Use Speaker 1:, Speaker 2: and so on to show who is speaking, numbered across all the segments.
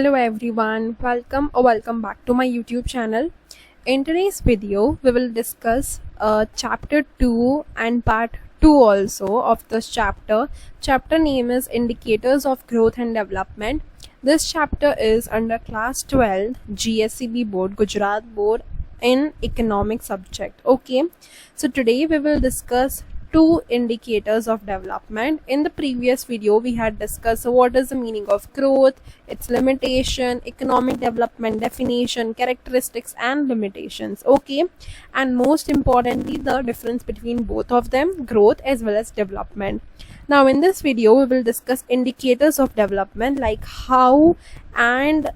Speaker 1: Hello everyone, welcome back to my YouTube channel. In today's video, we will discuss chapter 2 and part 2 also of this chapter. Chapter name is Indicators of Growth and Development. This chapter is under class 12 GSCB board, Gujarat board in economic subject. Okay, so today we will discuss two indicators of development. In the previous video we had discussed what is the meaning of growth, its limitation, economic development definition, characteristics and limitations. Okay, and most importantly the difference between both of them, growth as well as development. Now in this video we will discuss indicators of development, like how and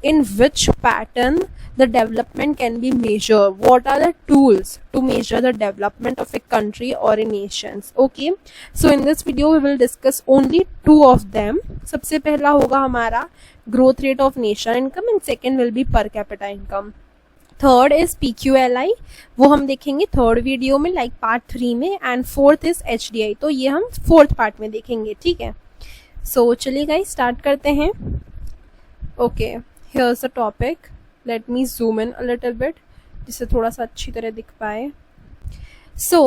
Speaker 1: in which pattern the development can be measured, what are the tools to measure the development of a country or a nation. Okay, so in this video we will discuss only two of them. सबसे पहला होगा हमारा growth rate of nation income and second will be per capita income. Third is PQLI, वो हम देखेंगे third video में, like part 3 में, and fourth is HDI, तो ये हम फोर्थ पार्ट में देखेंगे. ठीक है, सो चलिए गाइस स्टार्ट करते हैं. Okay, here's the topic. Let me zoom in a little bit जिससे थोड़ा सा अच्छी तरह दिख पाए. So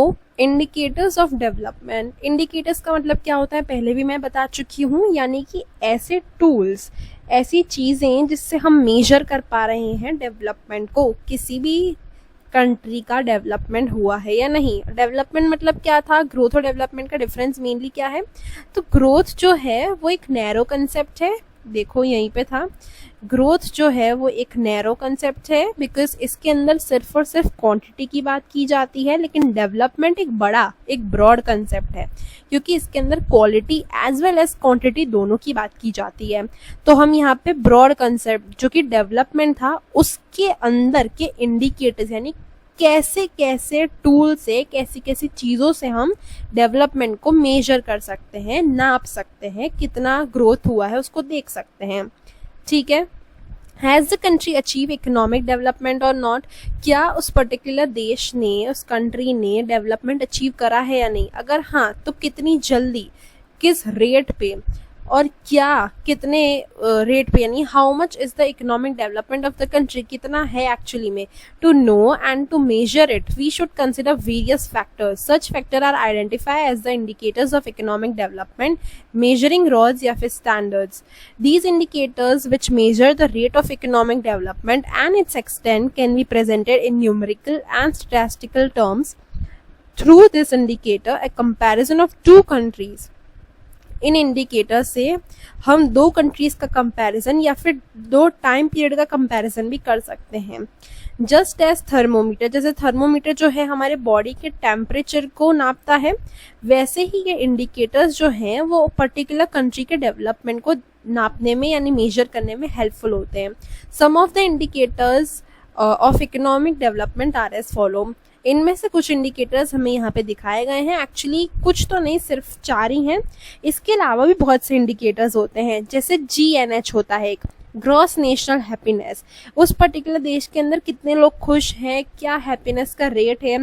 Speaker 1: indicators of development. indicators का मतलब क्या होता है पहले भी मैं बता चुकी हूँ, यानी कि ऐसे टूल्स, ऐसी चीजें जिससे हम मेजर कर पा रहे हैं डेवलपमेंट को, किसी भी कंट्री का डेवलपमेंट हुआ है या नहीं. डेवलपमेंट मतलब क्या था, ग्रोथ और डेवलपमेंट का डिफरेंस मेनली क्या है. तो ग्रोथ जो है वो एक नैरो कंसेप्ट है, देखो यहीं पे था. ग्रोथ जो है वो एक नैरो कंसेप्ट है बिकॉज इसके अंदर सिर्फ और सिर्फ क्वांटिटी की बात की जाती है, लेकिन डेवलपमेंट एक बड़ा, एक ब्रॉड कंसेप्ट है क्योंकि इसके अंदर quality as well as quantity दोनों की बात की जाती है. तो हम यहाँ पे ब्रॉड कंसेप्ट जो कि डेवलपमेंट था उसके अंदर के इंडिकेटर्स, यानी कैसे कैसे टूल से, कैसी कैसी चीजों से हम डेवलपमेंट को मेजर कर सकते हैं, नाप सकते हैं, कितना ग्रोथ हुआ है उसको देख सकते हैं. ठीक है, has the country achieve economic development और नॉट, क्या उस पर्टिकुलर देश ने, उस कंट्री ने डेवलपमेंट अचीव करा है या नहीं. अगर हाँ तो कितनी जल्दी, किस रेट पे, और क्या कितने रेट पे, यानी how much is the economic development of the country, कितना है एक्चुअली में. To know and to measure it we should consider various factors. Such factor are identify as the indicators of economic development measuring rods या फिर standards. These indicators which measure the rate of economic development and its extent can be presented in numerical and statistical terms. Through this indicator a comparison of to countries. In indicator से हम दो countries का comparison या फिर दो time period का comparison भी कर सकते हैं. जस्ट एज थर्मोमीटर, जैसे थर्मोमीटर जो है हमारे बॉडी के टेम्परेचर को नापता है, वैसे ही ये इंडिकेटर्स जो हैं वो पर्टिकुलर कंट्री के डेवलपमेंट को नापने में यानी मेजर करने में हेल्पफुल होते हैं. Some of the indicators of economic development are as follow. इनमें से कुछ इंडिकेटर्स हमें यहाँ पे दिखाए गए हैं. एक्चुअली कुछ तो नहीं, सिर्फ 4 ही हैं. इसके अलावा भी बहुत से इंडिकेटर्स होते हैं, जैसे GNH होता है एक, ग्रॉस नेशनल हैप्पीनेस, उस पर्टिकुलर देश के अंदर कितने लोग खुश हैं, क्या हैप्पीनेस का रेट है.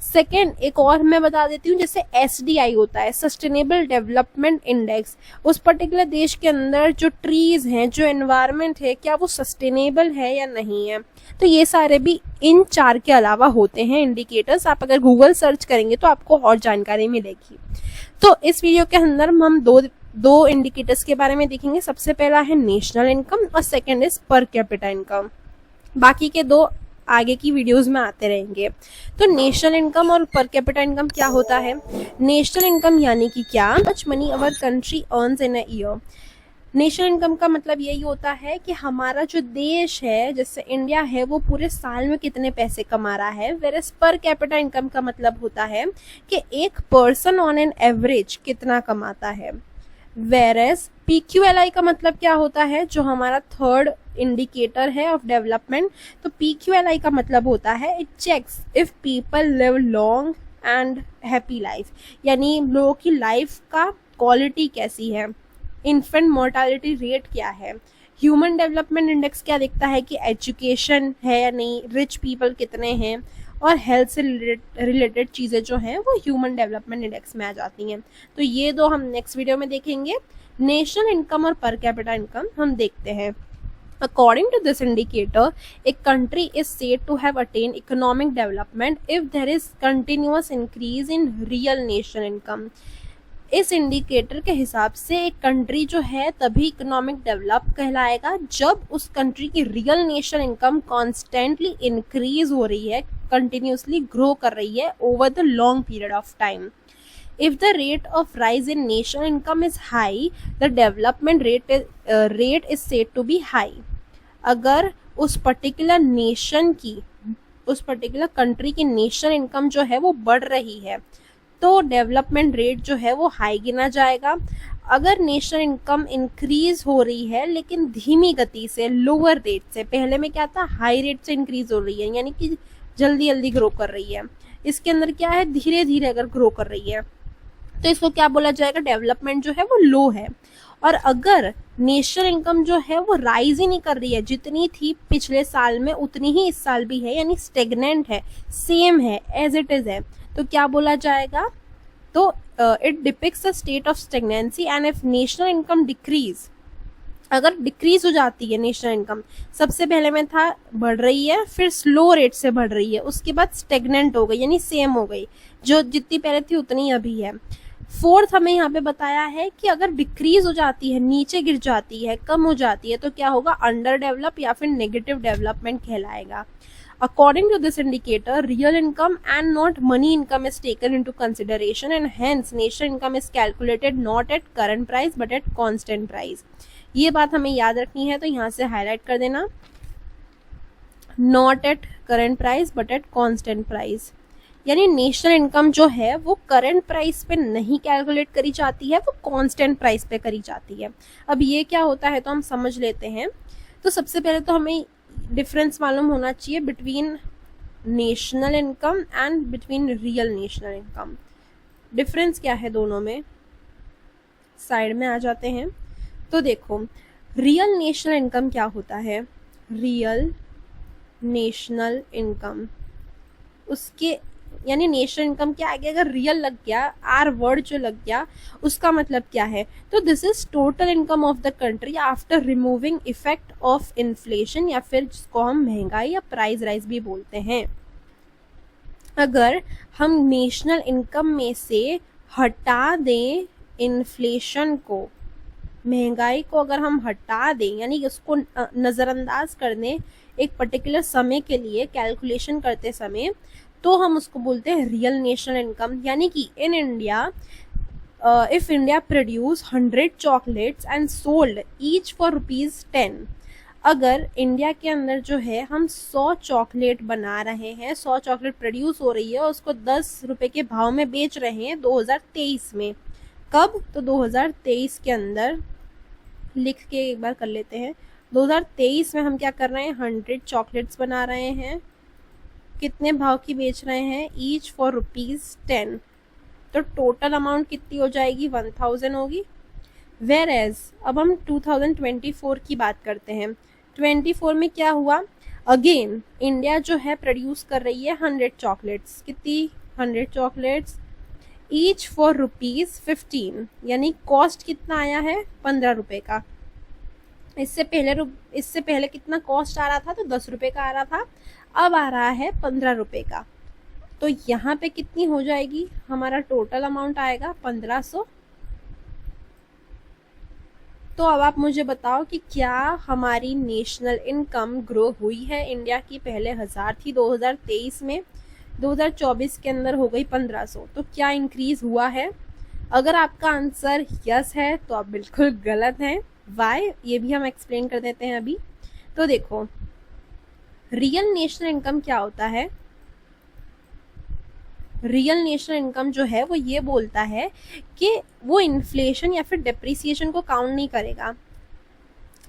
Speaker 1: सेकेंड एक और मैं बता देती हूँ, जैसे SDI होता है, सस्टेनेबल डेवलपमेंट इंडेक्स, उस पर्टिकुलर देश के अंदर जो ट्रीज हैं, जो एनवायरनमेंट है, क्या वो सस्टेनेबल है या नहीं है. तो ये सारे भी इन 4 के अलावा होते हैं इंडिकेटर्स. आप अगर गूगल सर्च करेंगे तो आपको और जानकारी मिलेगी. तो इस वीडियो के अंदर हम दो इंडिकेटर्स के बारे में देखेंगे. सबसे पहला है नेशनल इनकम और सेकंड इज पर कैपिटा इनकम. बाकी के दो आगे की वीडियोस में आते रहेंगे. तो नेशनल इनकम और पर कैपिटा इनकम क्या होता है. नेशनल इनकम यानी कि क्या much money our country earns in a year. National income का मतलब यही होता है कि हमारा जो देश है, जैसे इंडिया है, वो पूरे साल में कितने पैसे कमा रहा है. वेरएज पर कैपिटा इनकम का मतलब होता है कि एक पर्सन ऑन एन एवरेज कितना कमाता है. वेरएज PQLI का मतलब क्या होता है, जो हमारा थर्ड इंडिकेटर है ऑफ डेवलपमेंट. तो PQLI का मतलब होता है it checks if people live long and happy life, यानी लोगों की लाइफ का क्वालिटी कैसी है, इन्फेंट मोर्टालिटी रेट क्या है. ह्यूमन डेवलपमेंट इंडेक्स क्या देखता है कि एजुकेशन है या नहीं, रिच पीपल कितने हैं, और हेल्थ से रिलेटेड चीज़ें जो हैं वो ह्यूमन डेवलपमेंट इंडेक्स में आ जाती हैं. तो ये दो हम नेक्स्ट वीडियो में देखेंगे. नेशनल इनकम और पर कैपिटा इनकम हम देखते हैं. According to this indicator, a country is said to have attained economic development if there is continuous increase in real nation income. इस इंडिकेटर के हिसाब से एक कंट्री जो है तभी इकोनॉमिक डेवलप कहलाएगा जब उस कंट्री की real national income constantly increase हो रही है, कंटिन्यूसली ग्रो कर रही है over the long period of time. If the rate of rise in national income is high, the development rate is said to be high. अगर उस particular nation की, उस पर्टिकुलर कंट्री की नेशनल इनकम जो है वो बढ़ रही है तो डेवलपमेंट रेट जो है वो हाई गिना जाएगा. अगर नेशनल इनकम इंक्रीज हो रही है लेकिन धीमी गति से, लोअर रेट से, पहले में क्या था हाई रेट से इंक्रीज हो रही है यानी कि जल्दी जल्दी ग्रो कर रही है, इसके अंदर क्या है धीरे धीरे अगर ग्रो कर रही है तो इसको क्या बोला जाएगा, डेवलपमेंट जो है वो लो है. और अगर नेशनल इनकम जो है वो राइज ही नहीं कर रही है, जितनी थी पिछले साल में उतनी ही इस साल भी है, यानी स्टेगनेंट है, सेम है, एज इट इज है, तो क्या बोला जाएगा, तो it depicts a state of stagnancy. And if national income decrease, अगर डिक्रीज हो जाती है नेशनल इनकम, सबसे पहले में था बढ़ रही है, फिर स्लो रेट से बढ़ रही है, उसके बाद स्टेगनेंट हो गई यानी सेम हो गई, जो जितनी पहले थी उतनी अभी है. फोर्थ हमें यहाँ पे बताया है कि अगर डिक्रीज हो जाती है, नीचे गिर जाती है, कम हो जाती है, तो क्या होगा, अंडर डेवलप या फिर नेगेटिव डेवलपमेंट कहलाएगा. According to this indicator, real income and not money income is taken into consideration and hence national income is calculated not at current price but at constant price. ये बात हमें याद रखनी है तो यहाँ से हाईलाइट कर देना, not at current price but at constant price. यानी नेशनल इनकम जो है वो करंट प्राइस पे नहीं कैलकुलेट करी जाती है, वो कांस्टेंट प्राइस पे करी जाती है. अब ये क्या होता है तो हम समझ लेते हैं. तो सबसे पहले तो हमें डिफरेंस मालूम होना चाहिए between national income and between real national income. Difference क्या है दोनों में, साइड में आ जाते हैं. तो देखो, रियल नेशनल इनकम क्या होता है, रियल नेशनल इनकम, उसके यानी नेशनल इनकम क्या आगे अगर रियल लग गया, आर वर्ड जो लग गया, उसका मतलब क्या है, तो this is total income of the country after removing effect of inflation, या फिर जिसको हम महंगाई या प्राइस राइज भी बोलते हैं. अगर हम नेशनल इनकम में से हटा दें इन्फ्लेशन को, महंगाई को अगर हम हटा दें यानी उसको नज़रअंदाज कर दें एक पर्टिकुलर समय के लिए कैलकुलेशन करते समय, तो हम उसको बोलते हैं रियल नेशनल इनकम. यानी कि in India, if India produce 100 chocolates and sold each for ₹10, अगर इंडिया के अंदर जो है हम 100 चॉकलेट बना रहे हैं, 100 चॉकलेट प्रोड्यूस हो रही है और उसको 10 रुपए के भाव में बेच रहे हैं 2023 में. कब, तो 2023 के अंदर, लिख के एक बार कर लेते हैं, 2023 में हम क्या कर रहे हैं, 100 चॉकलेट्स बना रहे हैं, कितने भाव की बेच रहे हैं, ईच फॉर ₹10, तो टोटल अमाउंट कितनी हो जाएगी, 1000 होगी. वेयर एज अब हम 2024 की बात करते हैं. 24 में क्या हुआ, अगेन इंडिया जो है प्रोड्यूस कर रही है 100 चॉकलेट्स, कितनी, 100 चॉकलेट्स, ईच फॉर ₹15, यानी कॉस्ट कितना आया है, 15 रुपए का. इससे पहले कितना कॉस्ट आ रहा था, तो 10 रुपए का आ रहा था, अब आ रहा है 15 रुपए का. तो यहाँ पे कितनी हो जाएगी, हमारा टोटल अमाउंट आएगा 1500. तो अब आप मुझे बताओ कि क्या हमारी नेशनल इनकम ग्रो हुई है इंडिया की, पहले 1000 थी 2023 में, 2024 के अंदर हो गई 1500, तो क्या इंक्रीज हुआ है. अगर आपका आंसर यस है तो आप बिल्कुल गलत हैं. वाई, ये भी हम एक्सप्लेन कर देते हैं अभी. तो देखो, रियल नेशनल इनकम क्या होता है, रियल नेशनल इनकम जो है वो ये बोलता है कि वो इन्फ्लेशन या फिर डेप्रिसिएशन को काउंट नहीं करेगा.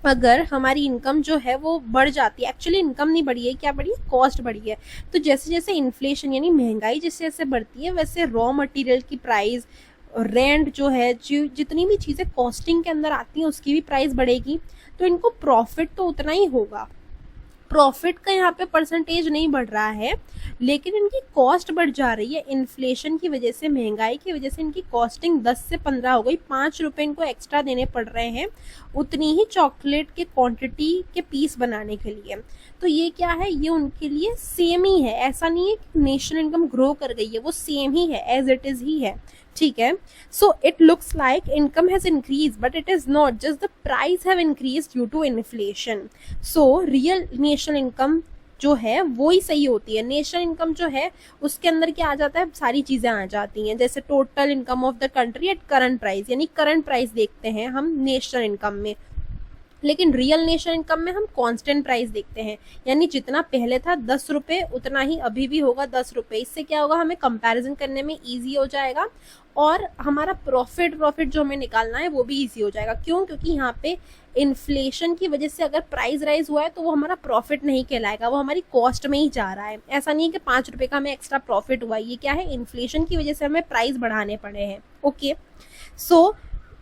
Speaker 1: अगर हमारी इनकम जो है वो बढ़ जाती है, एक्चुअली इनकम नहीं बढ़ी है, क्या बढ़ी है, कॉस्ट बढ़ी है. तो जैसे जैसे इन्फ्लेशन यानी महंगाई जैसे जैसे बढ़ती है वैसे रॉ मटेरियल की प्राइस, रेंट जो है, जितनी भी चीज़ें कॉस्टिंग के अंदर आती हैं उसकी भी प्राइस बढ़ेगी. तो इनको प्रॉफिट तो उतना ही होगा, प्रॉफिट का यहाँ पे परसेंटेज नहीं बढ़ रहा है, लेकिन इनकी कॉस्ट बढ़ जा रही है। इन्फ्लेशन की वजह से, महंगाई की वजह से इनकी कॉस्टिंग 10 से 15 हो गई। 5 रुपए इनको एक्स्ट्रा देने पड़ रहे हैं उतनी ही चॉकलेट के क्वांटिटी के पीस बनाने के लिए। तो ये क्या है, ये उनके लिए सेम ही है। ऐसा नहीं है कि नेशनल इनकम ग्रो कर गई है, वो सेम ही है, एज इट इज ही है। ठीक है, so it looks like income has increase but it is not, just the price have increase due to inflation. So real national income जो है वो ही सही होती है। नेशनल इनकम जो है उसके अंदर क्या आ जाता है, सारी चीजें आ जाती हैं, जैसे total income of the country at current price, यानी करंट प्राइस देखते हैं हम नेशनल इनकम में। लेकिन रियल नेशनल इनकम में हम कांस्टेंट प्राइस देखते हैं, यानी जितना पहले था 10 रुपए उतना ही अभी भी होगा 10 रुपए। इससे क्या होगा, हमें कंपैरिजन करने में इजी हो जाएगा और हमारा प्रॉफिट जो हमें निकालना है वो भी इजी हो जाएगा। क्यों, क्योंकि यहाँ पे इन्फ्लेशन की वजह से अगर प्राइस राइज हुआ है तो वो हमारा प्रॉफिट नहीं कहलाएगा, वो हमारी कॉस्ट में ही जा रहा है। ऐसा नहीं है कि 5 रुपए का हमें एक्स्ट्रा प्रॉफिट हुआ है, ये क्या है, इन्फ्लेशन की वजह से हमें प्राइस बढ़ाने पड़े हैं। Okay, so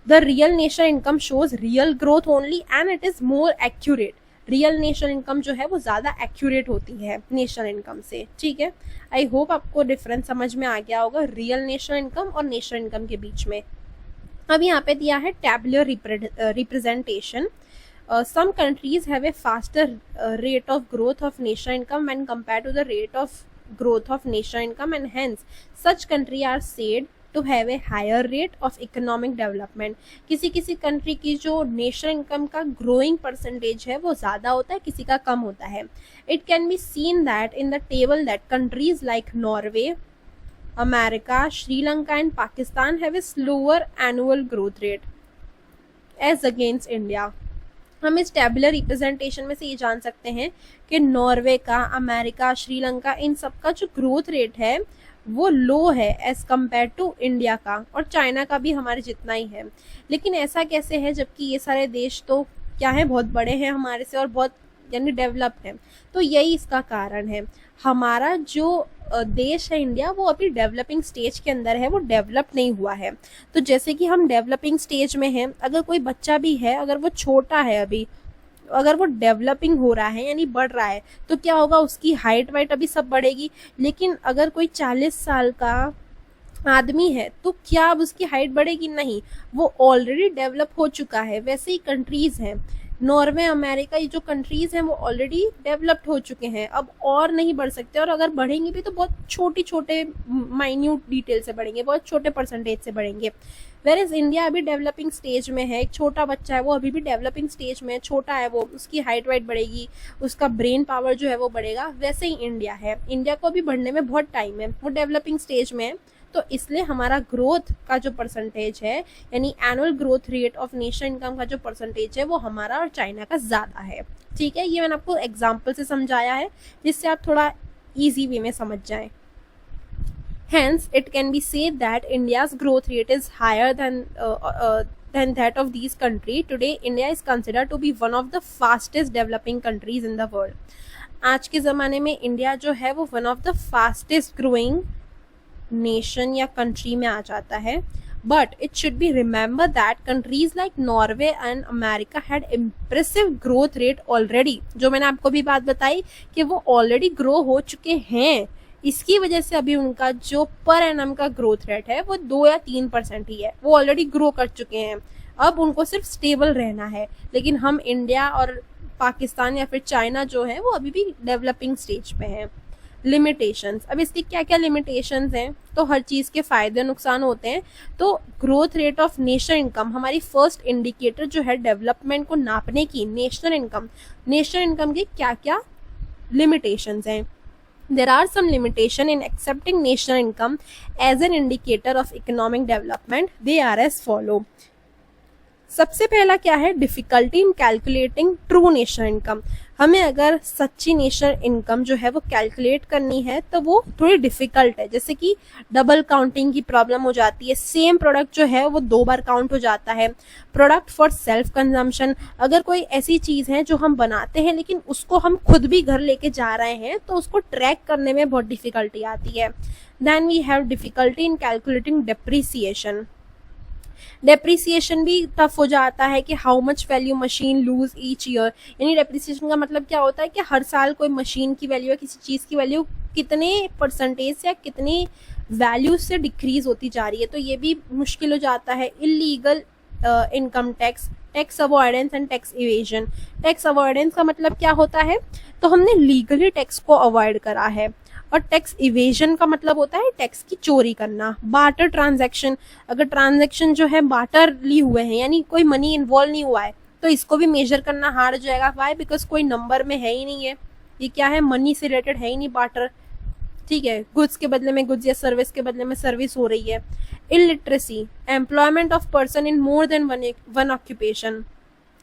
Speaker 1: the real national income shows real growth only and it is more accurate. Real national income जो है वो ज़्यादा एक्यूरेट होती है नेशनल इनकम से। ठीक है, आई होप आपको डिफरेंस समझ में आ गया होगा रियल नेशनल इनकम और नेशनल इनकम के बीच में। अब यहाँ पे दिया है tabular representation. Some countries have a faster rate of growth of national income when compare to the rate of growth of national income and hence such country are said to have a higher rate of economic development. किसी किसी country की जो national income का growing percentage है वो ज़्यादा होता है, किसी का कम होता है। It can be seen that in the table that countries like Norway, America, Sri Lanka and Pakistan have a slower annual growth rate as against India. हम इस टेबुलर रिप्रेजेंटेशन में से ये जान सकते हैं कि नॉर्वे का, अमेरिका, श्रीलंका, इन सब का जो ग्रोथ रेट है वो लो है एज कम्पेयर टू इंडिया का, और चाइना का भी हमारे जितना ही है। लेकिन ऐसा कैसे है, जबकि ये सारे देश तो क्या है, बहुत बड़े हैं हमारे से और बहुत यानी डेवलप्ड हैं। तो यही इसका कारण है, हमारा जो देश है इंडिया वो अभी डेवलपिंग स्टेज के अंदर है, वो डेवलप नहीं हुआ है। तो जैसे कि हम डेवलपिंग स्टेज में हैं, अगर कोई बच्चा भी है, अगर वो छोटा है अभी, अगर वो डेवलपिंग हो रहा है यानी बढ़ रहा है, तो क्या होगा, उसकी हाइट वाइट अभी सब बढ़ेगी। लेकिन अगर कोई 40 साल का आदमी है तो क्या अब उसकी हाइट बढ़ेगी? नहीं, वो ऑलरेडी डेवलप हो चुका है। वैसे ही कंट्रीज हैं, नॉर्वे, अमेरिका, ये जो कंट्रीज हैं वो ऑलरेडी डेवलप्ड हो चुके हैं, अब और नहीं बढ़ सकते, और अगर बढ़ेंगे भी तो बहुत छोटे माइन्यूट डिटेल से बढ़ेंगे, बहुत छोटे परसेंटेज से बढ़ेंगे। वेरएज इंडिया अभी डेवलपिंग स्टेज में है, एक छोटा बच्चा है वो अभी भी डेवलपिंग स्टेज में है, छोटा है वो, उसकी हाइट वाइट बढ़ेगी, उसका ब्रेन पावर जो है वो बढ़ेगा। वैसे ही इंडिया है, इंडिया को अभी बढ़ने में बहुत टाइम है, वो डेवलपिंग स्टेज में है। तो इसलिए हमारा ग्रोथ का जो परसेंटेज है, यानी annual growth rate of national income का जो परसेंटेज है वो हमारा और चाइना का ज़्यादा है। ठीक है, ये मैंने आपको एग्जाम्पल से समझाया है जिससे आप थोड़ा ईजी वे में समझ जाएं। Hence, it can be said that India's growth rate is higher than that of these countries. Today, India is considered to be one of the fastest developing countries in the world. आज के ज़माने में India जो है वो one of the fastest growing nation या country में आ जाता है। But it should be remembered that countries like Norway and America had impressive growth rate already. जो मैंने आपको भी बात बताई कि वो already grow हो चुके हैं, इसकी वजह से अभी उनका जो पर एनम का ग्रोथ रेट है वो 2 या 3% ही है, वो ऑलरेडी ग्रो कर चुके हैं। अब उनको सिर्फ स्टेबल रहना है। लेकिन हम इंडिया और पाकिस्तान या फिर चाइना जो है वो अभी भी डेवलपिंग स्टेज पे हैं। लिमिटेशंस, अब इसकी क्या क्या लिमिटेशंस हैं, तो हर चीज़ के फ़ायदे नुकसान होते हैं। तो growth rate of national income हमारी फर्स्ट इंडिकेटर जो है डेवलपमेंट को नापने की, नेशनल इनकम के क्या क्या लिमिटेशंस हैं। There are some limitation in accepting national income as an indicator of economic development. They are as follow. सबसे पहला क्या है, difficulty in calculating true national income. हमें अगर सच्ची नेशनल इनकम जो है वो कैलकुलेट करनी है तो वो थोड़ी डिफिकल्ट है, जैसे कि डबल काउंटिंग की प्रॉब्लम हो जाती है, सेम प्रोडक्ट जो है वो 2 बार काउंट हो जाता है। प्रोडक्ट फॉर सेल्फ कंजम्पशन, अगर कोई ऐसी चीज है जो हम बनाते हैं लेकिन उसको हम खुद भी घर लेके जा रहे हैं तो उसको ट्रैक करने में बहुत डिफिकल्टी आती है। Then we have difficulty in calculating depreciation. Depreciation भी टफ हो जाता है कि how much value machine lose each year, यानी डेप्रिसिएशन का मतलब क्या होता है कि हर साल कोई मशीन की वैल्यू या किसी चीज़ की वैल्यू कितने परसेंटेज या कितनी वैल्यू से डिक्रीज होती जा रही है, तो ये भी मुश्किल हो जाता है। Illegal income tax, tax avoidance and tax evasion. Tax avoidance का मतलब क्या होता है, तो हमने लीगली टैक्स को अवॉइड करा है, और टैक्स इवेजन का मतलब होता है टैक्स की चोरी करना। बार्टर ट्रांजैक्शन, अगर ट्रांजैक्शन जो है बार्टरली हुए हैं यानी कोई मनी इन्वॉल्व नहीं हुआ है, तो इसको भी मेजर करना हार्ड हो जाएगा। वाई? बिकॉज कोई नंबर में है ही नहीं है, ये क्या है, मनी से रिलेटेड है ही नहीं बार्टर, ठीक है, गुड्स के बदले में गुड्स या सर्विस के बदले में सर्विस हो रही है। Illiteracy, employment of person in more than one occupation,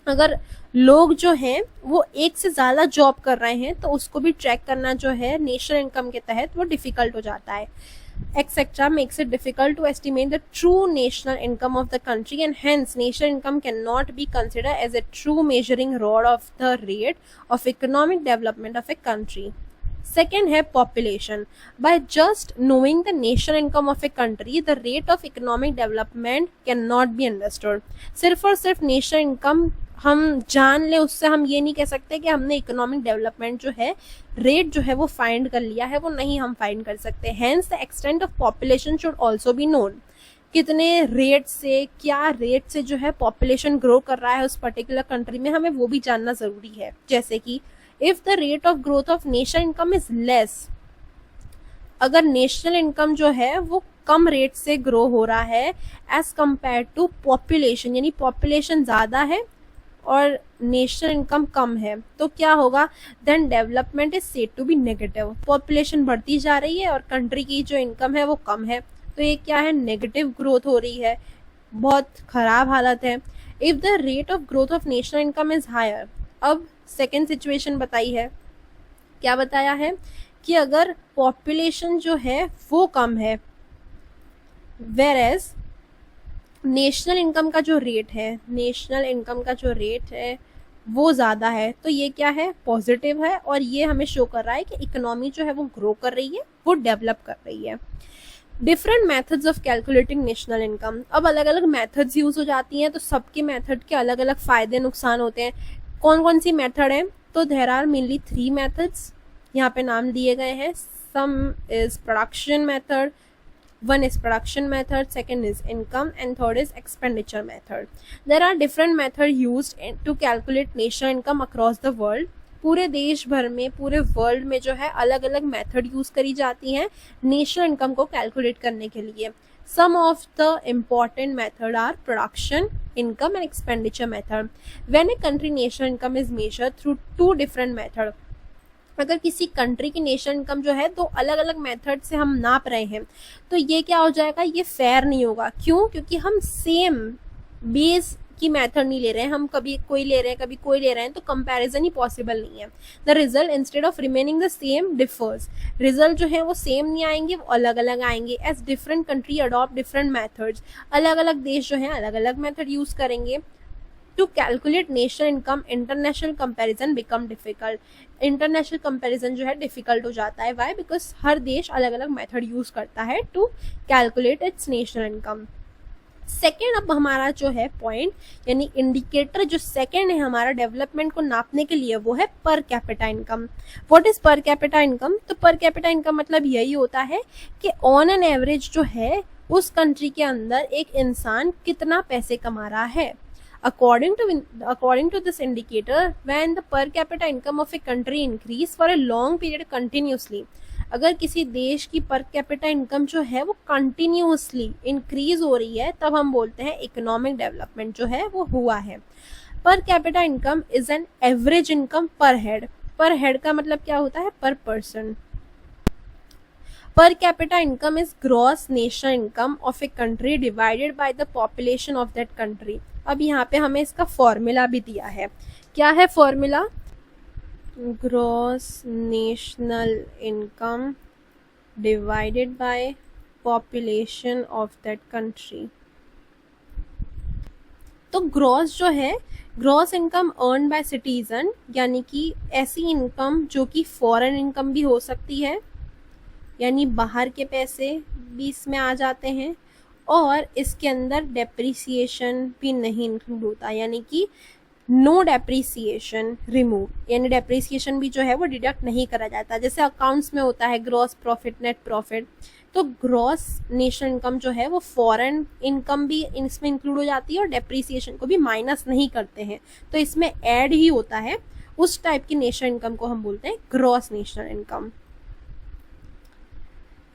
Speaker 1: अगर लोग जो हैं वो एक से ज़्यादा जॉब कर रहे हैं तो उसको भी ट्रैक करना जो है नेशनल इनकम के तहत वो डिफ़िकल्ट हो जाता है। etc makes it difficult to estimate the true national income of the country, and hence national income cannot be considered as a true measuring rod of the rate of economic development of a country. Second है population. By just knowing the national income of a country, the rate of economic development cannot be understood. सिर्फ और सिर्फ national income हम जान ले, उससे हम ये नहीं कह सकते कि हमने इकोनॉमिक डेवलपमेंट जो है रेट जो है वो फाइंड कर लिया है, वो नहीं हम फाइंड कर सकते। Hence the extent of population should also be known, कितने रेट से, क्या रेट से जो है पॉपुलेशन ग्रो कर रहा है उस पर्टिकुलर कंट्री में, हमें वो भी जानना जरूरी है। जैसे कि if the rate of growth of national income is less, अगर नेशनल इनकम जो है वो कम रेट से ग्रो हो रहा है एज कंपेयर टू पॉपुलेशन, यानी पॉपुलेशन ज्यादा है और नेशनल इनकम कम है, तो क्या होगा, then development is said to be negative. Population बढ़ती जा रही है और कंट्री की जो इनकम है वो कम है, तो ये क्या है, नेगेटिव ग्रोथ हो रही है, बहुत खराब हालत है। If the rate of growth of national income is higher, अब सेकेंड सिचुएशन बताई है, क्या बताया है कि अगर पॉपुलेशन जो है वो कम है वेर एज नेशनल इनकम का जो रेट है, नेशनल इनकम का जो रेट है वो ज़्यादा है, तो ये क्या है, पॉजिटिव है, और ये हमें शो कर रहा है कि इकोनॉमी जो है वो ग्रो कर रही है, वो डेवलप कर रही है। Different methods of calculating national income, अब अलग अलग मेथड्स यूज हो जाती हैं, तो सबके मेथड के अलग अलग फायदे नुकसान होते हैं। कौन कौन सी मेथड है, तो देयर आर मेनली 3 मेथड्स, यहाँ पे नाम दिए गए हैं। सम is production method, one is production method, second is income, and third is expenditure method. There are different methods used to calculate national income across the world. पूरे देश भर में, पूरे वर्ल्ड में जो है अलग अलग मेथड यूज करी जाती हैं नेशनल इनकम को कैलकुलेट करने के लिए। Some of the important method are production, income and expenditure method. When a country national income is measured through 2 different methods, अगर किसी कंट्री की नेशनल इनकम जो है 2 अलग अलग मेथड से हम नाप रहे हैं, तो ये क्या हो जाएगा, ये फेयर नहीं होगा। क्यों? क्योंकि हम सेम बेस की मेथड नहीं ले रहे हैं, हम कभी कोई ले रहे हैं कभी कोई ले रहे हैं, तो कंपैरिजन ही पॉसिबल नहीं है। The result instead of remaining the same differs, result जो है वो सेम नहीं आएंगे, वो अलग अलग आएंगे। As different country adopt different methods, अलग अलग देश जो है अलग अलग मेथड यूज करेंगे। To calculate national income, international comparison become difficult. International comparison जो है डिफिकल्ट हो जाता है। वाई? बिकॉज हर देश अलग अलग मेथड यूज करता है to calculate its national income. Second अब हमारा जो है पॉइंट यानी इंडिकेटर जो सेकेंड है हमारा डेवलपमेंट को नापने के लिए, वो है per capita income. What is पर कैपिटा इनकम? तो पर कैपिटा इनकम मतलब यही होता है कि ऑन एन एवरेज जो है उस कंट्री के अंदर एक इंसान कितना पैसे कमा रहा है। According to this indicator, when the per capita income of a country increase for a long period continuously, अगर किसी देश की पर कैपिटा इनकम जो है वो कंटिन्यूसली इंक्रीज हो रही है, तब हम बोलते हैं इकोनॉमिक डेवलपमेंट जो है वो हुआ है। Per capita income is an average income पर हेड। पर हेड का मतलब क्या होता है? पर person. Per capita income is gross national income of a country divided by the population of that country. अब यहाँ पे हमें इसका फॉर्मूला भी दिया है। क्या है formula? Gross national income divided by population of that country. तो ग्रॉस जो है, gross income earn by citizen, यानी कि ऐसी इनकम जो कि फॉरेन इनकम भी हो सकती है, यानी बाहर के पैसे भी इसमें आ जाते हैं, और इसके अंदर डेप्रिसिएशन भी नहीं इंक्लूड होता, यानी कि नो डेप्रिसिएशन रिमूव, यानी डेप्रिसिएशन भी जो है वो डिडक्ट नहीं करा जाता। जैसे अकाउंट्स में होता है ग्रॉस प्रॉफिट, नेट प्रॉफिट, तो ग्रॉस नेशनल इनकम जो है वो फॉरेन इनकम भी इसमें इंक्लूड हो जाती है और डेप्रिसिएशन को भी माइनस नहीं करते हैं, तो इसमें ऐड ही होता है। उस टाइप की नेशनल इनकम को हम बोलते हैं ग्रॉस नेशनल इनकम।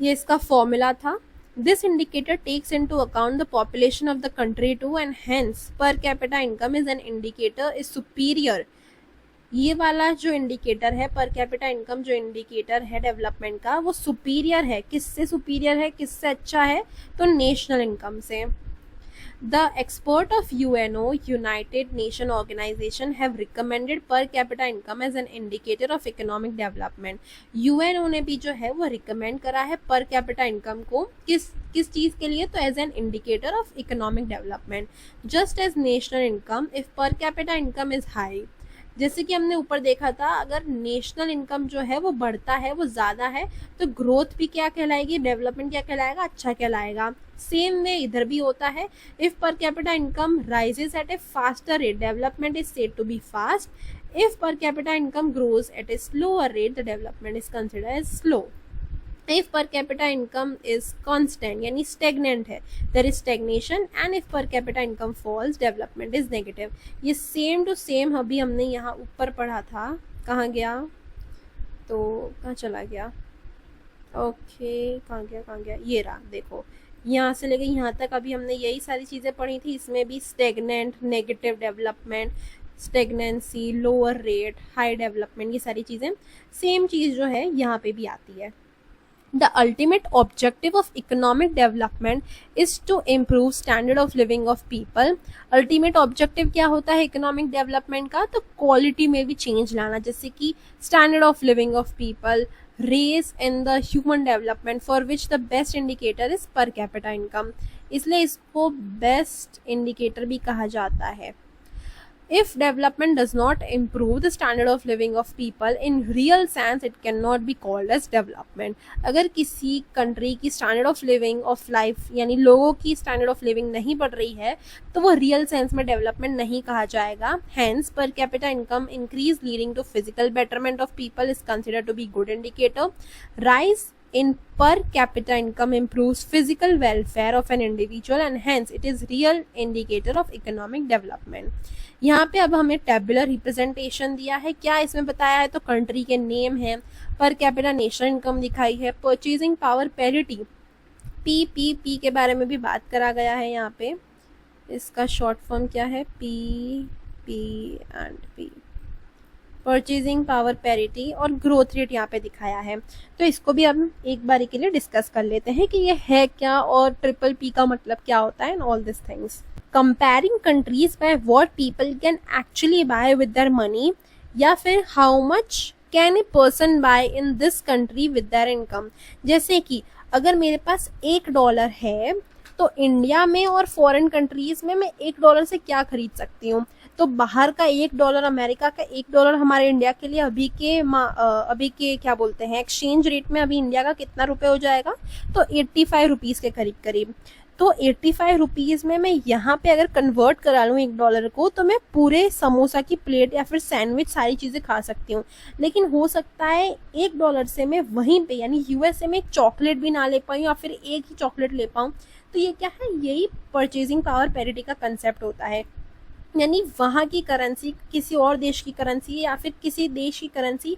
Speaker 1: ये इसका फॉर्मूला था। This indicator takes into account the population of the country too, and hence per capita income is an indicator is superior। ये वाला जो इंडिकेटर है पर कैपिटा इनकम, जो इंडिकेटर है डेवलपमेंट का, वो सुपीरियर है। किससे सुपीरियर है, किससे अच्छा है, तो नेशनल इनकम से। The expert of UNO, United Nation Organization, have recommended per capita income as an indicator of economic development। UNO ने भी जो है वो रिकमेंड करा है per capita income को किस चीज़ के लिए, तो as an indicator of economic development. Just as national income, if per capita income is high, जैसे कि हमने ऊपर देखा था, अगर नेशनल इनकम जो है वो बढ़ता है, वो ज़्यादा है, तो ग्रोथ भी क्या कहलाएगी, डेवलपमेंट क्या कहलाएगा, अच्छा कहलाएगा। सेम वे इधर भी होता है। If per capita income rises at a faster rate, development is said to be fast. If per capita income grows at a slower rate, the development is considered as slow. If per capita income is constant, यानी stagnant है, there is stagnation, and if per capita income falls, development is negative। ये same to same अभी हमने यहाँ ऊपर पढ़ा था, कहाँ गया, तो कहाँ चला गया, ओके कहाँ गया, ये रहा, देखो यहाँ से लेके यहाँ तक अभी हमने यही सारी चीज़ें पढ़ी थी। इसमें भी stagnant, negative development, stagnancy, lower rate, high development, ये सारी चीज़ें सेम चीज़ जो है यहाँ पे भी आती है। The ultimate objective of economic development is to improve standard of living of people। Ultimate objective क्या होता है economic development का, तो quality में भी change लाना, जैसे कि standard of living of people, raise in the human development, for which the best indicator is per capita income। इसलिए इसको best indicator भी कहा जाता है। If development does not improve the standard of living of people in real sense, it cannot be called as development। अगर किसी country की standard of living of life, यानी लोगों की स्टैंडर्ड ऑफ लिविंग नहीं बढ़ रही है, तो वो रियल सेंस में डेवलपमेंट नहीं कहा जाएगा। Hence, per capita income increase leading to physical betterment of people is considered to be good indicator। Rise in per capita income improves physical welfare of an individual, and hence it is real indicator of economic development। यहाँ पे अब हमें tabular representation दिया है। क्या इसमें बताया है, तो कंट्री के नेम है, पर कैपिटा नेशनल इनकम दिखाई है, परचेजिंग पावर पैरिटी, पी के बारे में भी बात करा गया है। यहाँ पे इसका शॉर्ट फॉर्म क्या है, P and P, purchasing power parity, और ग्रोथ रेट यहाँ पे दिखाया है। तो इसको भी हम एक बारी के लिए डिस्कस कर लेते हैं कि ये है क्या और ट्रिपल पी का मतलब क्या होता है, and all this things. Comparing countries by what people can actually buy with their money, या फिर how much can a person buy in this country with their income. जैसे कि अगर मेरे पास $1 है, तो इंडिया में और फॉरेन कंट्रीज में मैं $1 से क्या खरीद सकती हूँ, तो बाहर का $1, अमेरिका का $1 हमारे इंडिया के लिए अभी के क्या बोलते हैं एक्सचेंज रेट में, अभी इंडिया का कितना रुपए हो जाएगा, तो 85 रुपीज़ के करीब। तो 85 रुपीज़ में मैं यहाँ पे अगर कन्वर्ट करा लूँ $1 को, तो मैं पूरे समोसा की प्लेट या फिर सैंडविच सारी चीज़ें खा सकती हूँ। लेकिन हो सकता है $1 से मैं वहीं पे यानी USA में एक चॉकलेट भी ना ले पाऊँ, या फिर एक ही चॉकलेट ले पाऊँ। तो ये क्या है, यही परचेजिंग पावर पैरिटी का कंसेप्ट होता है, यानी वहाँ की करेंसी किसी और देश की करेंसी, या फिर किसी देश की करेंसी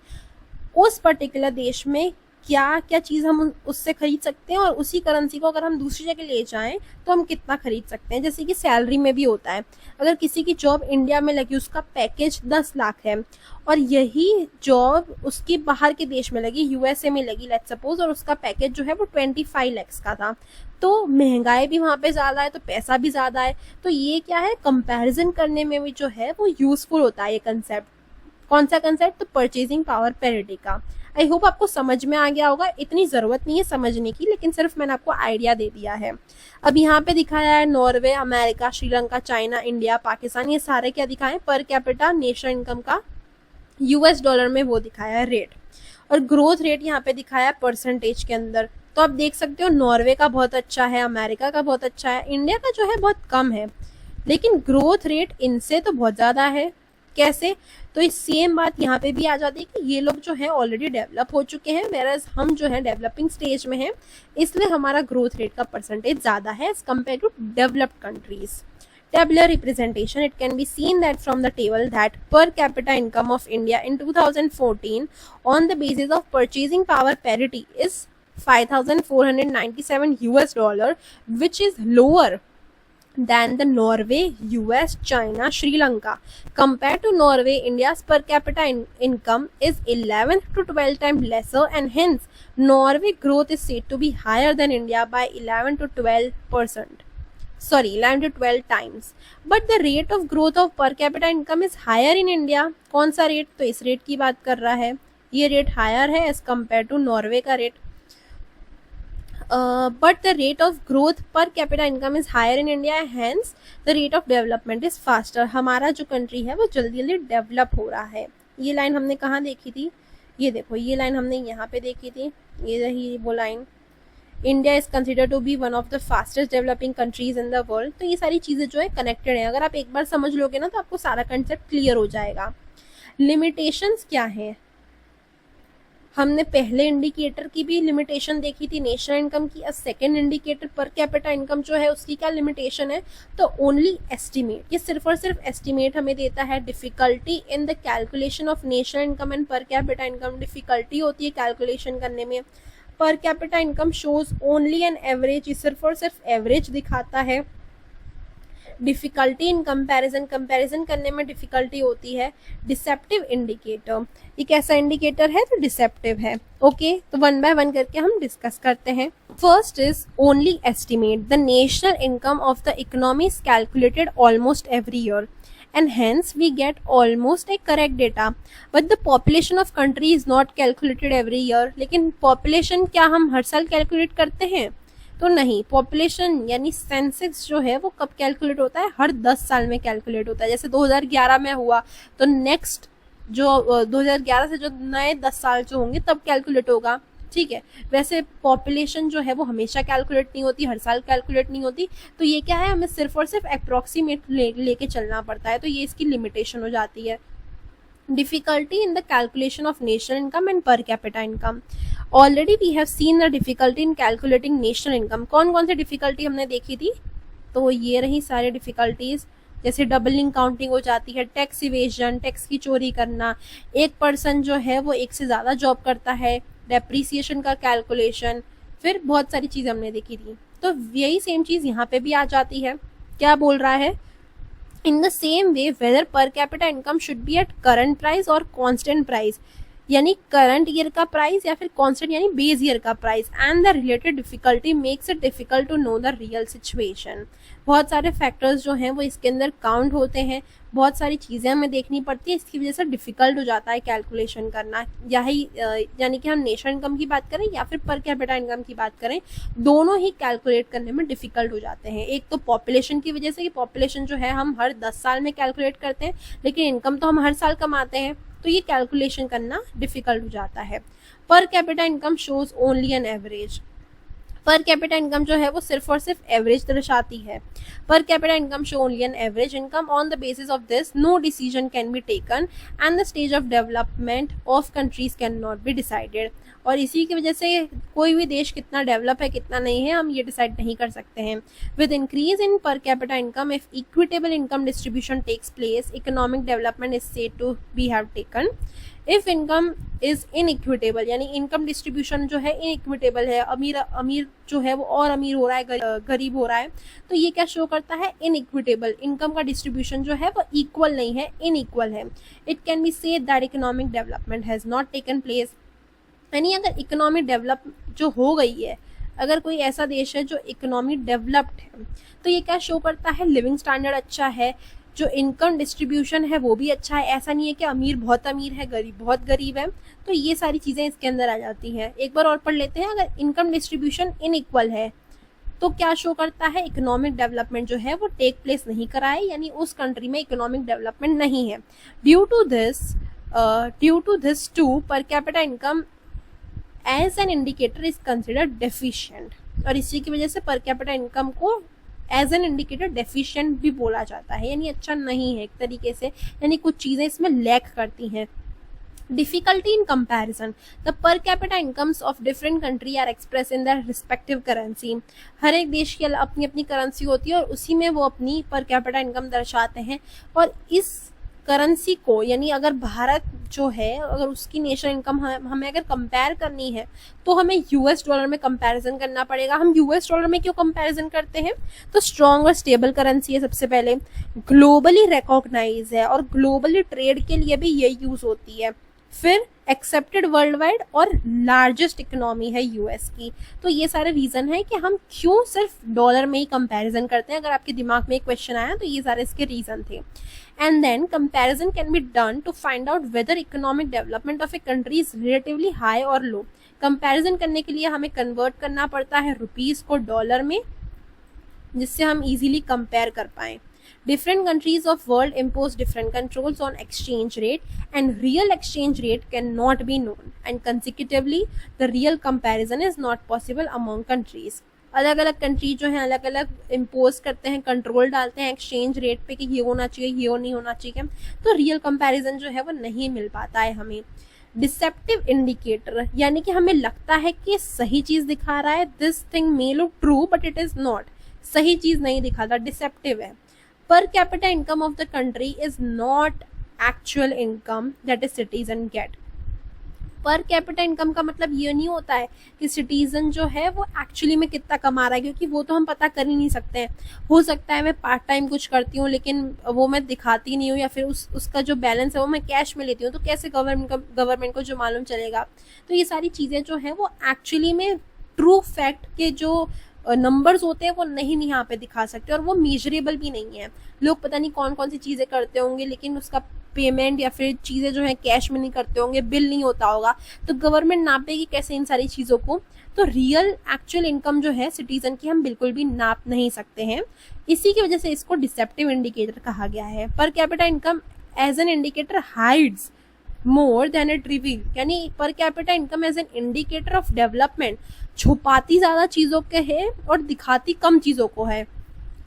Speaker 1: उस पर्टिकुलर देश में क्या क्या चीज़ हम उससे खरीद सकते हैं, और उसी करेंसी को अगर हम दूसरी जगह ले जाएं तो हम कितना खरीद सकते हैं। जैसे कि सैलरी में भी होता है, अगर किसी की जॉब इंडिया में लगी, उसका पैकेज 10 लाख है, और यही जॉब उसकी बाहर के देश में लगी, USA में लगी लेट्स सपोज, और उसका पैकेज जो है वो 25 लाख का था, तो महंगाई भी वहाँ पे ज़्यादा है, तो पैसा भी ज़्यादा है। तो ये क्या है, कंपैरिजन करने में भी जो है वो यूजफुल होता है ये कंसेप्ट। कौन सा कंसेप्ट, तो परचेजिंग पावर पैरिटी का। आई होप आपको समझ में आ गया होगा, इतनी ज़रूरत नहीं है समझने की, लेकिन सिर्फ मैंने आपको आइडिया दे दिया है। अब यहाँ पे दिखाया है Norway, America, Sri Lanka, China, India, Pakistan, ये सारे क्या दिखाए, पर कैपिटा नेशनल इनकम का US डॉलर में वो दिखाया है रेट। और ग्रोथ रेट यहाँ पे दिखाया परसेंटेज के अंदर। तो आप देख सकते हो नॉर्वे का बहुत अच्छा है, अमेरिका का बहुत अच्छा है, इंडिया का जो है बहुत कम है, लेकिन ग्रोथ रेट इनसे तो बहुत ज़्यादा है। कैसे? तो इस सेम बात यहाँ पे भी आ जाती है कि ये लोग जो है ऑलरेडी डेवलप हो चुके हैं, वेरएज हम जो है डेवलपिंग स्टेज में हैं, इसलिए हमारा ग्रोथ रेट का परसेंटेज ज़्यादा है as compare to developed countries. Tabular representation, it can be seen that from the table that per capita income of India in 2014 on the basis of purchasing power parity is $5,497, which is lower than the Norway, US, China, Sri Lanka. Compared to Norway, India's per capita income is 11 to 12 times lesser, and hence Norway growth is said to be higher than India by 11 to 12%. 11 to 12 times. But the rate of growth of per capita income is higher in India. कौन सा rate? तो इस rate की बात कर रहा है, ये रेट हायर है एज कम्पेयर टू नॉर्वे का rate. But the rate of growth per capita income is higher in India, hence the rate of development is faster. हमारा जो कंट्री है वो जल्दी जल्दी डेवलप हो रहा है। ये लाइन हमने कहाँ देखी थी? ये देखो, ये लाइन हमने यहाँ पे देखी थी, ये रही वो line. India is consider to be one of the fastest developing countries in the world. तो ये सारी चीज़ें जो है कनेक्टेड हैं, अगर आप एक बार समझ लोगे ना तो आपको सारा कंसेप्ट क्लियर हो जाएगा। लिमिटेशंस क्या है? हमने पहले इंडिकेटर की भी लिमिटेशन देखी थी, नेशनल इनकम की। सेकंड इंडिकेटर पर कैपिटा इनकम जो है उसकी क्या लिमिटेशन है? तो ओनली एस्टिमेट, ये सिर्फ और सिर्फ एस्टिमेट हमें देता है। Difficulty in the calculation of national income and per capita income, difficulty होती है कैलकुलेशन करने में। पर capita income shows only an average, ये सिर्फ और सिर्फ एवरेज दिखाता है। डिफिकल्टी इन कंपैरिजन, कंपैरिजन करने में डिफिकल्टी होती है। डिसेप्टिव इंडिकेटर, ये कैसा इंडिकेटर है? तो डिसेप्टिव है। ओके, तो वन बाय वन करके हम डिस्कस करते हैं। First is only estimate. The national income of the economy is calculated almost every year and hence we get almost a correct data, but the population of country is not calculated every year। लेकिन population क्या हम हर साल calculate करते हैं? तो नहीं। Population यानी census जो है वो कब कैलकुलेट होता है? हर 10 साल में कैलकुलेट होता है। जैसे 2011 में हुआ तो नेक्स्ट जो 2011 से जो नए 10 साल जो होंगे तब कैलकुलेट होगा, ठीक है। वैसे पॉपुलेशन जो है वो हमेशा कैलकुलेट नहीं होती, हर साल कैलकुलेट नहीं होती। तो ये क्या है, हमें सिर्फ और सिर्फ अप्रोक्सीमेट लेके चलना पड़ता है, तो ये इसकी लिमिटेशन हो जाती है। Difficulty in the calculation of national income and per capita income. Already we have seen the difficulty in calculating national income. कौन कौन सी डिफिकल्टी हमने देखी थी? तो ये रही सारी डिफिकल्टीज। जैसे डबलिंग काउंटिंग हो जाती है, टैक्स इवेजन, टैक्स की चोरी करना, एक पर्सन जो है वो एक से ज़्यादा जॉब करता है, डेप्रीसिएशन का कैलकुलेशन, फिर बहुत सारी चीज़ हमने देखी थी। तो यही सेम चीज़ यहाँ पे भी आ जाती है। क्या बोल रहा है? In the same way whether per capita income should be at current price और कांस्टेंट प्राइस, यानी करंट ईयर का प्राइस या फिर कांस्टेंट यानी बेस ईयर का price. And the related difficulty makes it difficult to know the real situation. बहुत सारे factors जो हैं वो इसके अंदर काउंट होते हैं, बहुत सारी चीज़ें हमें देखनी पड़ती है, इसकी वजह से डिफिकल्ट हो जाता है कैलकुलेशन करना। यही यानी कि हम नेशनल इनकम की बात करें या फिर पर कैपिटा इनकम की बात करें, दोनों ही कैलकुलेट करने में डिफिकल्ट हो जाते हैं। एक तो पॉपुलेशन की वजह से कि पॉपुलेशन जो है हम हर 10 साल में कैलकुलेट करते हैं, लेकिन इनकम तो हम हर साल कमाते हैं, तो ये कैलकुलेशन करना डिफिकल्ट हो जाता है। Per capita income shows only an average. पर कैपिटा इनकम जो है वो सिर्फ और सिर्फ एवरेज दर्शाती है। Per capita income show only an average income. On the basis of this no decision can be taken and the stage of development of countries can not be decided. और इसी की वजह से कोई भी देश कितना डेवलप है कितना नहीं है हम ये डिसाइड नहीं कर सकते हैं। With increase in per capita income if equitable income distribution takes place, economic development is said to be have taken. If income is inequitable, यानी इनकम डिस्ट्रीब्यूशन जो है इनइक्विटेबल है, अमीर जो है वो और अमीर हो रहा है, गरीब हो रहा है, तो ये क्या शो करता है? इनइक्विटेबल, इनकम का डिस्ट्रीब्यूशन जो है वो इक्वल नहीं है, इनइक्वल है। It can be said that economic development has not taken place, यानी अगर इकोनॉमी डेवलप जो हो गई है, अगर कोई ऐसा देश है जो इकोनॉमी डेवलप्ड है, तो ये क्या शो करता है? लिविंग स्टैंडर्ड अच्छा है, जो इनकम डिस्ट्रीब्यूशन है वो भी अच्छा है। ऐसा नहीं है कि अमीर बहुत अमीर है, गरीब बहुत गरीब है, तो ये सारी चीज़ें इसके अंदर आ जाती हैं। एक बार और पढ़ लेते हैं। अगर इनकम डिस्ट्रीब्यूशन इनइक्वल है तो क्या शो करता है? इकोनॉमिक डेवलपमेंट जो है वो टेक प्लेस नहीं करा है, यानी उस कंट्री में इकोनॉमिक डेवलपमेंट नहीं है। Due to this to per capita income as an indicator is considered deficient, और इसी की वजह से पर कैपिटा इनकम को एज एन इंडिकेटर डेफिशिएंट भी बोला जाता है, यानी अच्छा नहीं है एक तरीके से, यानी कुछ चीजें इसमें लैक करती हैं। Difficulty in comparison. The per capita incomes of different country are expressed in their respective currency. हर एक देश की अपनी अपनी करेंसी होती है और उसी में वो अपनी पर कैपिटा इनकम दर्शाते हैं, और इस करेंसी को, यानी अगर भारत जो है अगर उसकी नेशनल इनकम हमें अगर कंपेयर करनी है तो हमें यूएस डॉलर में कंपैरिजन करना पड़ेगा। हम यूएस डॉलर में क्यों कंपैरिजन करते हैं? तो स्ट्रॉन्ग और स्टेबल करेंसी है सबसे पहले, ग्लोबली रिकॉग्नाइज है और ग्लोबली ट्रेड के लिए भी यही यूज होती है, फिर एक्सेप्टेड वर्ल्ड वाइड और लार्जेस्ट इकोनॉमी है यूएस की। तो ये सारे रीजन है कि हम क्यों सिर्फ डॉलर में ही कंपैरिजन करते हैं। अगर आपके दिमाग में एक क्वेश्चन आया तो ये सारे इसके रीजन थे। And then comparison can be done to find out whether economic development of a country is relatively high और लो। कंपैरिजन करने के लिए हमें कन्वर्ट करना पड़ता है रुपीज को डॉलर में, जिससे हम इजीली कंपेयर कर पाएं। Different countries of world impose different controls on exchange rate, and real exchange rate cannot be known, and consecutively the real comparison is not possible among countries. अलग अलग country जो है अलग अलग इम्पोज करते हैं, कंट्रोल डालते हैं एक्सचेंज रेट पे कि ये होना चाहिए, ये नहीं होना चाहिए, तो रियल कंपैरिजन जो है वो नहीं मिल पाता है हमें। डिसेप्टिव इंडिकेटर, यानी कि हमें लगता है कि सही चीज दिखा रहा है, this thing may look true but it is not, सही चीज नहीं दिखाता, डिसेप्टिव है। Per capita income of the country is not actual income that a citizen get. पर कैपिटा इनकम का मतलब ये नहीं होता है कि सिटीजन जो है वो एक्चुअली में कितना कमा रहा है, क्योंकि वो तो हम पता कर ही नहीं सकते हैं। हो सकता है मैं पार्ट टाइम कुछ करती हूँ लेकिन वो मैं दिखाती नहीं हूँ, या फिर उसका जो बैलेंस है वो मैं कैश में लेती हूँ, तो कैसे गवर्नमेंट को जो मालूम चलेगा। तो ये सारी चीजें जो है वो एक्चुअली में ट्रू फैक्ट के जो नंबर्स होते हैं वो नहीं यहाँ पे दिखा सकते, और वो मेजरेबल भी नहीं है। लोग पता नहीं कौन कौन सी चीजें करते होंगे लेकिन उसका पेमेंट या फिर चीजें जो है कैश में नहीं करते होंगे, बिल नहीं होता होगा, तो गवर्नमेंट नापेगी कैसे इन सारी चीजों को। तो रियल एक्चुअल इनकम जो है सिटीजन की हम बिल्कुल भी नाप नहीं सकते हैं, इसी की वजह से इसको डिसेप्टिव इंडिकेटर कहा गया है। Per capita income as an indicator hides more than it reveal, यानी पर capita income as an indicator of development छुपाती ज्यादा चीजों के है और दिखाती कम चीजों को है,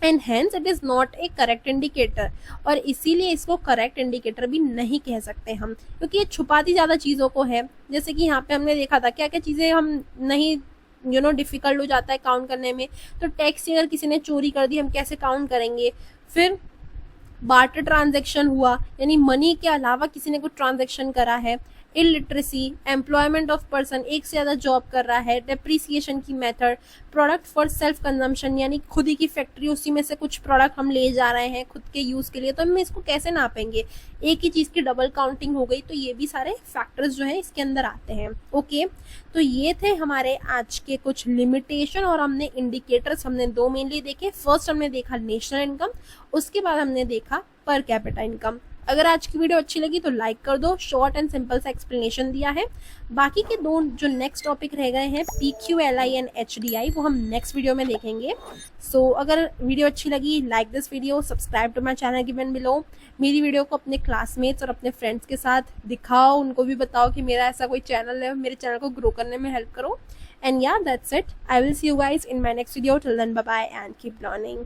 Speaker 1: and hence it is not A correct indicator, और इसीलिए इसको करेक्ट इंडिकेटर भी नहीं कह सकते हम, क्योंकि ये छुपाती ज्यादा चीजों को है। जैसे कि यहाँ पे हमने देखा था क्या क्या चीजें हम नहीं डिफिकल्ट हो जाता है काउंट करने में। तो टैक्स अगर किसी ने चोरी कर दी हम कैसे काउंट करेंगे। फिर बार्टर ट्रांजैक्शन हुआ, यानी मनी के अलावा किसी ने कुछ ट्रांजैक्शन करा है। इलिटरेसी, एम्प्लॉयमेंट ऑफ पर्सन, एक से ज्यादा जॉब कर रहा है। डेप्रिसिएशन की method, product for self consumption, यानी खुद ही की फैक्ट्री, उसी में से कुछ प्रोडक्ट हम ले जा रहे हैं खुद के यूज के लिए, तो हम इसको कैसे नापेंगे। एक ही चीज की डबल काउंटिंग हो गई, तो ये भी सारे फैक्टर्स जो है इसके अंदर आते हैं। ओके, तो ये थे हमारे आज के कुछ लिमिटेशन, और हमने इंडिकेटर्स हमने दो मेनली देखे। फर्स्ट हमने देखा नेशनल इनकम, उसके बाद हमने देखा पर कैपिटा इनकम। अगर आज की वीडियो अच्छी लगी तो लाइक कर दो, शॉर्ट एंड सिंपल सा एक्सप्लेनेशन दिया है। बाकी के दो जो नेक्स्ट टॉपिक रह गए हैं PQLI एंड HDI, वो हम नेक्स्ट वीडियो में देखेंगे। सो अगर वीडियो अच्छी लगी like this video, subscribe to my channel given below. मेरी वीडियो को अपने क्लासमेट्स और अपने फ्रेंड्स के साथ दिखाओ, उनको भी बताओ कि मेरा ऐसा कोई चैनल है, मेरे चैनल को ग्रो करने में हेल्प करो। एंड या that's it, I will see you guys in my next video. Till then bye bye and keep learning.